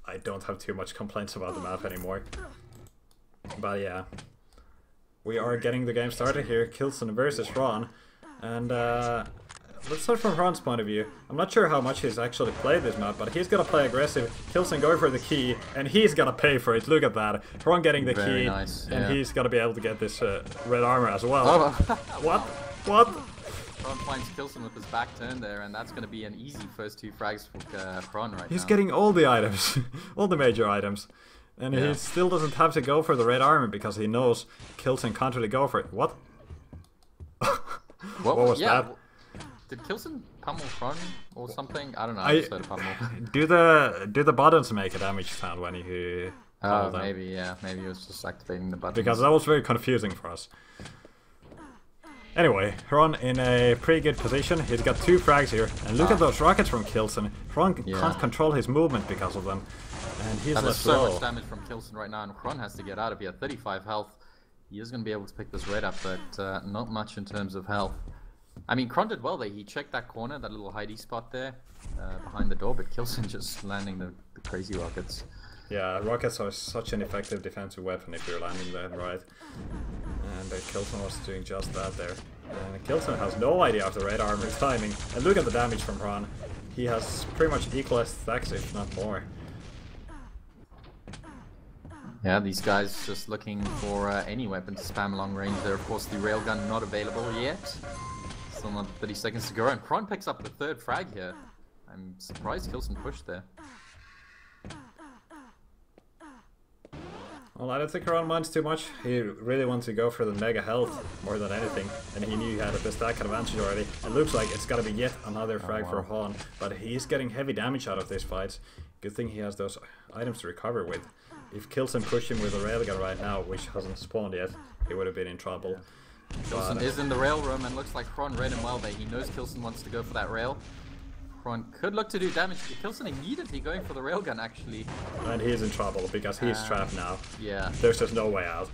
I don't have too much complaints about the map anymore. But yeah, we are getting the game started here. K1llsen versus Xron, and let's start from Ron's point of view. I'm not sure how much he's actually played this map, but he's gonna play aggressive. K1llsen going for the key, and he's gonna pay for it. Look at that. Ron getting the key, nice. and he's gonna be able to get this red armor as well. Oh. What? What? Ron finds K1llsen with his back turn there, and that's gonna be an easy first 2 frags for Ron right now. He's getting all the items, all the major items. And he still doesn't have to go for the red armor because he knows K1llsen can't really go for it. What? What was that? Did K1llsen pummel Ron or something? I don't know. I just heard a pummel. Do the buttons make a damage sound when you Oh, maybe, yeah. Maybe it was just activating the buttons. Because that was very confusing for us. Anyway, Ron in a pretty good position. He's got 2 frags here. And look at those rockets from K1llsen. Ron can't control his movement because of them. And he's left so much damage from K1llsen right now, and Ron has to get out of here. 35 health. He is going to be able to pick this red up, but not much in terms of health. I mean, Kron did well there. He checked that corner, that little hidey spot there behind the door, but K1llsen just landing the crazy rockets. Yeah, rockets are such an effective defensive weapon if you're landing them right. And K1llsen was doing just that there. And K1llsen has no idea of the red armor's timing. And look at the damage from Ron. He has pretty much equal stacks, if not more. Yeah, these guys just looking for any weapon to spam long range there. Of course, the railgun not available yet. Still not 30 seconds to go, and Kron picks up the 3rd frag here. I'm surprised K1llsen pushed there. Well, I don't think Ron minds too much. He really wants to go for the mega health more than anything, and he knew he had the stack advantage already. It looks like it's gotta be yet another frag for Ron, but he's getting heavy damage out of this fight. Good thing he has those items to recover with. If K1llsen pushed him with a railgun right now, which hasn't spawned yet, he would have been in trouble. K1llsen is in the rail room, and looks like Ron read him well there. He knows K1llsen wants to go for that rail. Ron could look to do damage. K1llsen immediately going for the railgun, actually. And he's in trouble because he's trapped now. Yeah. There's just no way out.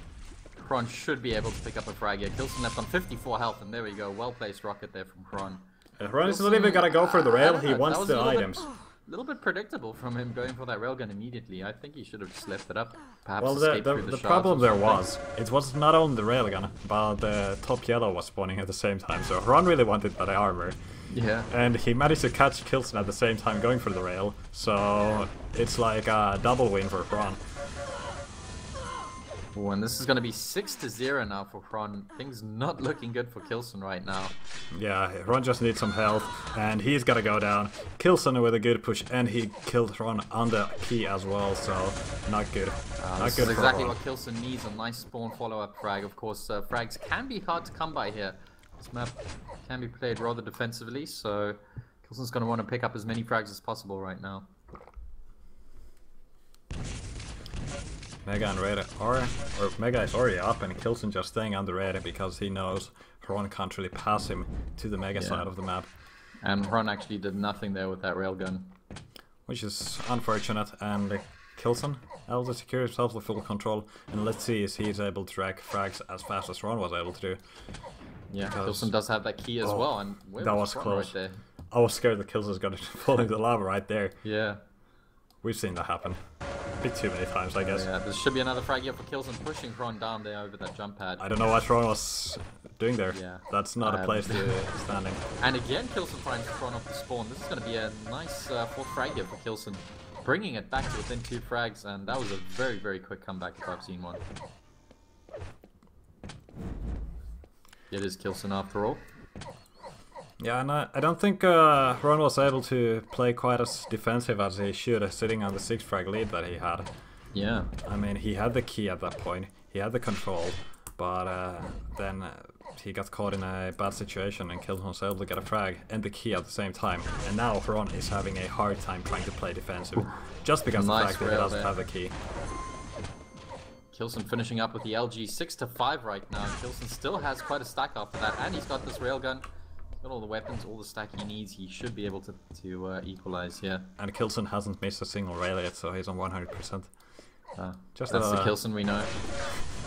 Kron should be able to pick up a frag here. K1llsen left on 54 health, and there we go. Well-placed rocket there from Kron. Ron is not even gonna go for the rail. He wants the items. A little bit predictable from him going for that railgun immediately. I think he should have just left it up. Perhaps well, the problem there was, it was not only the railgun, but the top yellow was spawning at the same time. So Ron really wanted that armor. Yeah. And he managed to catch K1llsen at the same time going for the rail. So it's like a double win for Ron. Oh, and this is going to be 6-0 now for Ron. Things not looking good for K1llsen right now. Yeah, Ron just needs some health, and he's got to go down. K1llsen with a good push, and he killed Ron on the key as well, so not good. This is exactly what K1llsen needs, a nice spawn follow-up frag. Of course, frags can be hard to come by here. This map can be played rather defensively, so K1llsen's going to want to pick up as many frags as possible right now. Mega and Red or Mega is already up, and K1llsen just staying on the Red because he knows Ron can't really pass him to the Mega side of the map. And Ron actually did nothing there with that railgun. Which is unfortunate, and K1llsen able to secure himself with full control, and let's see if he's able to drag frags as fast as Ron was able to do. Yeah, K1llsen does have that key as well, and that was close. Right there? I was scared that K1llsen's gonna fall into the lava right there. Yeah. We've seen that happen. A bit too many times, I guess. Yeah, there should be another frag here for K1llsen pushing Ron down there over that jump pad. I don't know what Ron was doing there. Yeah. That's not a place to stand in. And again, K1llsen trying to Ron off the spawn. This is going to be a nice 4th frag here for K1llsen. Bringing it back to within 2 frags, and that was a very, very quick comeback if I've seen one. It is K1llsen after all. Yeah, and I don't think Ron was able to play quite as defensive as he should, sitting on the 6 frag lead that he had. Yeah. I mean, he had the key at that point, he had the control, but then he got caught in a bad situation and K1llsen was able to get a frag and the key at the same time. And now Ron is having a hard time trying to play defensive, just because of the fact that he doesn't have the key. K1llsen finishing up with the LG 6-5 right now. K1llsen still has quite a stack after that, and he's got this railgun. Got all the weapons, all the stack he needs. He should be able to equalize here. And K1llsen hasn't missed a single rail yet, so he's on 100%. That's the K1llsen we know.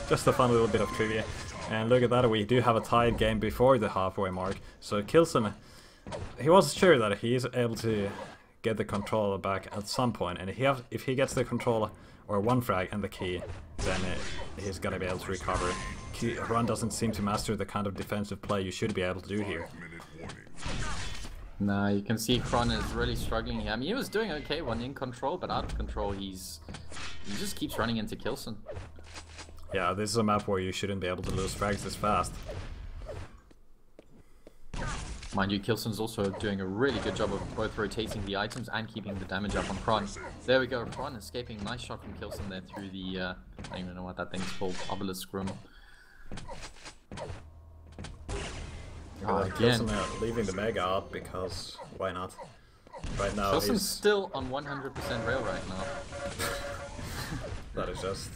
Just a fun little bit of trivia. And look at that, we do have a tied game before the halfway mark. So K1llsen, he was sure that he is able to get the controller back at some point, and if he gets the controller or one frag and the key, then he's gonna be able to recover. Xron doesn't seem to master the kind of defensive play you should be able to do here. No, you can see Xron is really struggling here. I mean, he was doing okay when in control, but out of control, he just keeps running into K1llsen. Yeah, this is a map where you shouldn't be able to lose frags this fast. Mind you, K1llsen's also doing a really good job of both rotating the items and keeping the damage up on Xron. There we go, Xron escaping. Nice shot from K1llsen there through the, I don't even know what that thing's called, obelisk room. Again, K1llsen leaving the Mega up because why not? Right now K1llsen's still on 100% rail right now. That is just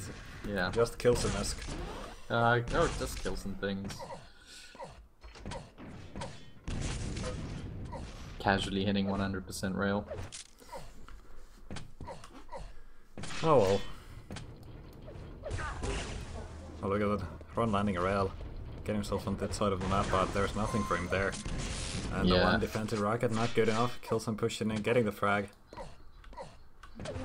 just K1llsen-esque. No, just K1llsen things. Casually hitting 100% rail. Oh well. Oh look at that. Xron landing a rail. Getting himself on that side of the map, but there's nothing for him there. And the one defensive rocket, not good enough. K1llsen pushing in, getting the frag.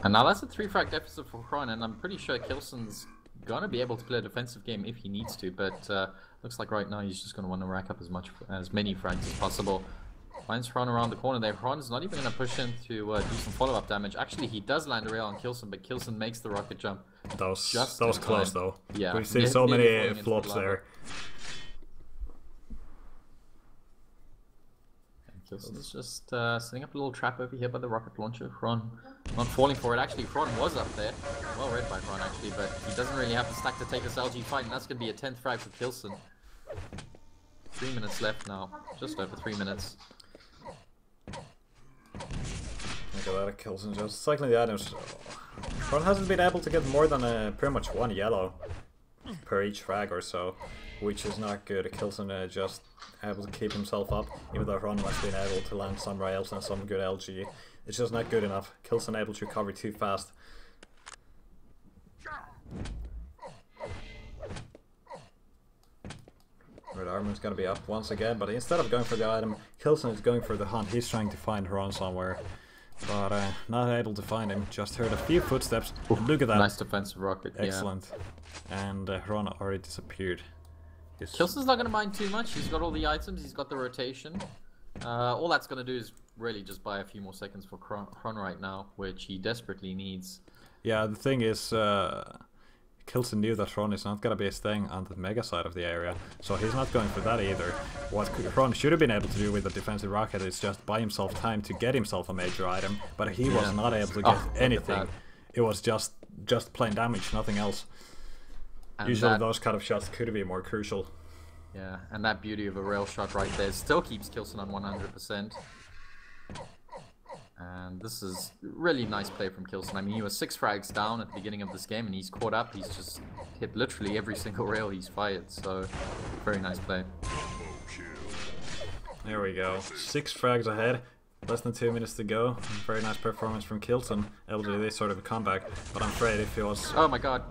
And now that's a 3 frag deficit for Xron, and I'm pretty sure K1llsen's gonna be able to play a defensive game if he needs to, but looks like right now he's just gonna want to rack up as many frags as possible. Finds Xron around the corner there. Xron's not even gonna push in to do some follow-up damage. Actually, he does land a rail on K1llsen, but K1llsen makes the rocket jump. That was close though. Yeah, we see so many flops there. K1llsen's just setting up a little trap over here by the rocket launcher. Xron not falling for it. Actually, Xron was up there. Well read by Xron actually, but he doesn't really have the stack to take this LG fight, and that's going to be a 10th frag for K1llsen. 3 minutes left now. Just over 3 minutes. Look at that, K1llsen just cycling the items. Xron hasn't been able to get more than pretty much 1 yellow per each frag or so, which is not good. K1llsen just able to keep himself up, even though Xron has been able to land some rails and some good LG. It's just not good enough. K1llsen able to recover too fast. Red Armor's gonna be up once again, but instead of going for the item, K1llsen is going for the hunt. He's trying to find Xron somewhere, but not able to find him. Just heard a few footsteps. Look at that. Nice defensive rocket. Excellent. Yeah. And Xron already disappeared. K1llsen's not going to mind too much. He's got all the items. He's got the rotation. All that's going to do is really just buy a few more seconds for Xron right now, which he desperately needs. Yeah, the thing is, K1llsen knew that Xron is not going to be staying on the mega side of the area, so he's not going for that either. What Xron should have been able to do with the defensive rocket is just buy himself time to get himself a major item, but he was not able to get anything. It was just plain damage, nothing else. And usually those kind of shots could be more crucial. Yeah, and that beauty of a rail shot right there still keeps K1llsen on 100%. And this is really nice play from K1llsen. I mean, he was 6 frags down at the beginning of this game, and he's caught up. He's just hit literally every single rail he's fired, so very nice play. There we go. 6 frags ahead. Less than 2 minutes to go. Very nice performance from K1llsen. Able to do this sort of a comeback, but I'm afraid if he was... Oh my god,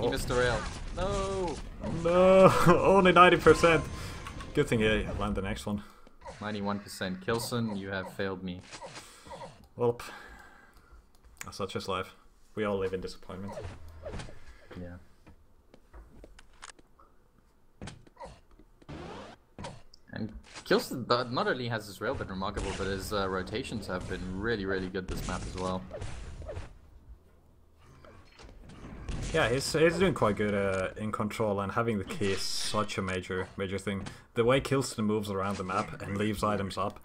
he missed a rail. No! No! Only 90%! Good thing he landed the next one. 91%. K1llsen, you have failed me. Well, that's such just life. We all live in disappointment. Yeah. And K1llsen not only has his rail been remarkable, but his rotations have been really, really good this map as well. Yeah, he's doing quite good in control, and having the key is such a major thing. The way K1llsen moves around the map and leaves items up,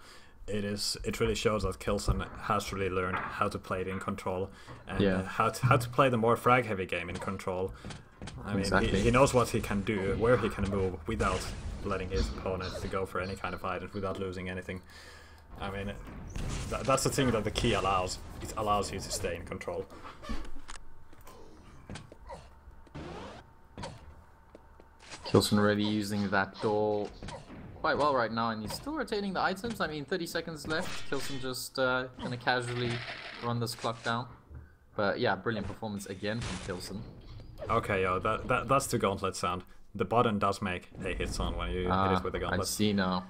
it really shows that K1llsen has really learned how to play it in control, and how to play the more frag heavy game in control. I mean, he knows what he can do, where he can move without letting his opponent to go for any kind of items, without losing anything. I mean, that's the thing that the key allows. It allows you to stay in control. K1llsen really using that door quite well right now, and he's still rotating the items. I mean, 30 seconds left. K1llsen just gonna casually run this clock down. But yeah, brilliant performance again from K1llsen. Okay, yo, that's the gauntlet sound. The button does make a hit sound when you hit it with the gauntlet. I see now.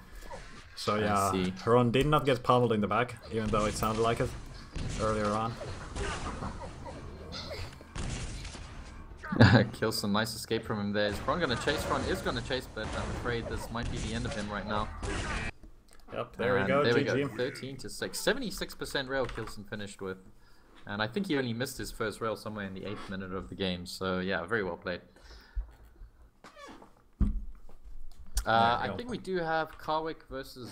So yeah, Xron did not get pummeled in the back, even though it sounded like it. earlier on. K1llsen, nice escape from him there. Is Xron gonna chase? Xron is gonna chase, but I'm afraid this might be the end of him right now. Yep, there we go, There we GG. go, 13 to 6. 76% rail K1llsen finished with. And I think he only missed his first rail somewhere in the 8th minute of the game. So yeah, very well played. I think we do have K1llsen versus